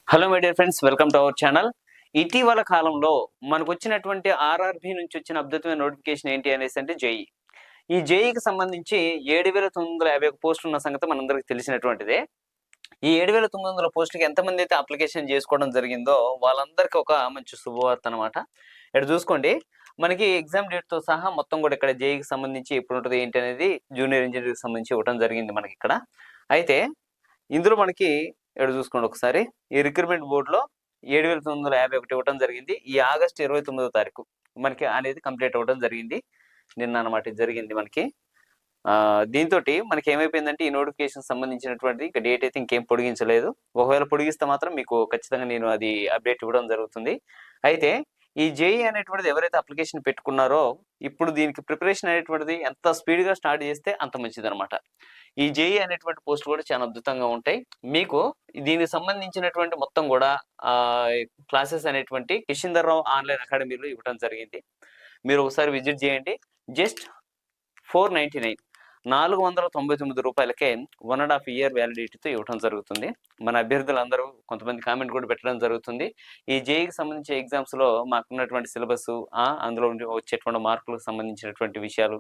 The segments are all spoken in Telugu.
Hello my dear friends, welcome to our channel. ఇటీవల కాలంలో మనకొచ్చినటువంటి ఆర్ఆర్‌బీ నుంచి వచ్చిన అద్భుతమైన నోటిఫికేషన్ ఏంటి అనేసి అంటే జేఈ. ఈ జేఈకి సంబంధించి 7,951 పోస్టులు ఉన్న సంగతి మనందరికీ తెలిసినటువంటిదే. ఈ 7,900 పోస్టులకి ఎంతమంది అయితే అప్లికేషన్ చేసుకోవడం జరిగిందో వాళ్ళందరికీ ఒక మంచి శుభవార్త అనమాట. ఇక్కడ చూసుకోండి, మనకి ఎగ్జామ్ డేట్‌తో సహా మొత్తం కూడా ఇక్కడ జేఈకి సంబంధించి ఎప్పుడుంటది ఏంటి అనేది జూనియర్ ఇంజినీర్‌కి సంబంధించి ఇవ్వడం జరిగింది మనకిక్కడ. అయితే ఇందులో మనకి ఇక్కడ చూసుకోండి ఒకసారి, ఈ రిక్రూట్మెంట్ బోర్డులో 7,951 ఇవ్వడం జరిగింది. ఈ ఆగస్టు 29వ తారీఖు మనకి అనేది కంప్లీట్ అవ్వడం జరిగింది. నిన్న అనమాట ఇది జరిగింది మనకి. దీంతోటి మనకి ఏమైపోయిందంటే ఈ నోటిఫికేషన్ సంబంధించినటువంటి ఇక డేట్ అయితే ఇంకేం పొడిగించలేదు. ఒకవేళ పొడిగిస్తే మాత్రం మీకు ఖచ్చితంగా నేను అది అప్డేట్ ఇవ్వడం జరుగుతుంది. అయితే ఈ జేఈ అనేటువంటిది ఎవరైతే అప్లికేషన్ పెట్టుకున్నారో ఇప్పుడు దీనికి ప్రిపరేషన్ అనేటువంటిది ఎంత స్పీడ్‌గా స్టార్ట్ చేస్తే అంత మంచిదనమాట. ఈ జేఈ అనేటువంటి పోస్టులు కూడా చాలా అద్భుతంగా ఉంటాయి. మీకు దీనికి సంబంధించినటువంటి మొత్తం కూడా క్లాసెస్ అనేటువంటి కిషిందర్‌రావు ఆన్‌లైన్ అకాడమీలో ఇవ్వడం జరిగింది. మీరు ఒకసారి విజిట్ చేయండి. జస్ట్ 499 రూ. 499కే 1.5 ఇయర్ వ్యాలిడిటీతో ఇవ్వడం జరుగుతుంది. మన అభ్యర్థులందరూ కొంతమంది కామెంట్ కూడా పెట్టడం జరుగుతుంది. ఈ జేఈకి సంబంధించి ఎగ్జామ్స్‌లో మాకున్నటువంటి సిలబస్, అందులో వచ్చేటువంటి మార్కులకు సంబంధించినటువంటి విషయాలు,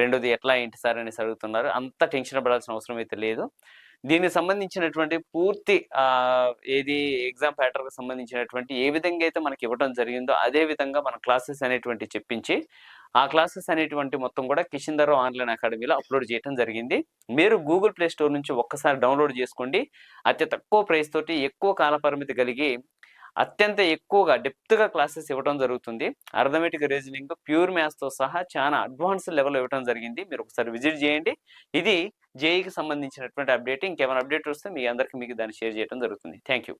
రెండోది ఎట్లా ఏంటి సార్ అనేసి అడుగుతున్నారు. అంత టెన్షన్ పడాల్సిన అవసరం అయితే లేదు. దీనికి సంబంధించినటువంటి పూర్తి ఏది ఎగ్జామ్ ప్యాటర్న్‌కి సంబంధించినటువంటి ఏ విధంగా అయితే మనకి ఇవ్వడం జరిగిందో అదే విధంగా మన క్లాసెస్ అనేటువంటివి చెప్పించి, ఆ క్లాసెస్ అనేటువంటి మొత్తం కూడా కిషిందర్‌రావు ఆన్‌లైన్ అకాడమీలో అప్‌లోడ్ చేయడం జరిగింది. మీరు గూగుల్ ప్లే స్టోర్ నుంచి ఒక్కసారి డౌన్‌లోడ్ చేసుకోండి. అతి తక్కువ ప్రైస్ తోటి ఎక్కువ కాల పరిమితి కలిగి అత్యంత ఎక్కువగా డెప్త్‌గా క్లాసెస్ ఇవ్వడం జరుగుతుంది. అర్థమెటిక్, రీజనింగ్, ప్యూర్ మ్యాథ్స్‌తో సహా చాలా అడ్వాన్స్డ్ లెవెల్‌లో ఇవ్వడం జరిగింది. మీరు ఒకసారి విజిట్ చేయండి. ఇది జేఈకి సంబంధించినటువంటి అప్డేట్. ఇంకేమైనా అప్డేట్ వస్తే మీ అందరికి దాన్ని షేర్ చేయడం జరుగుతుంది. Thank you.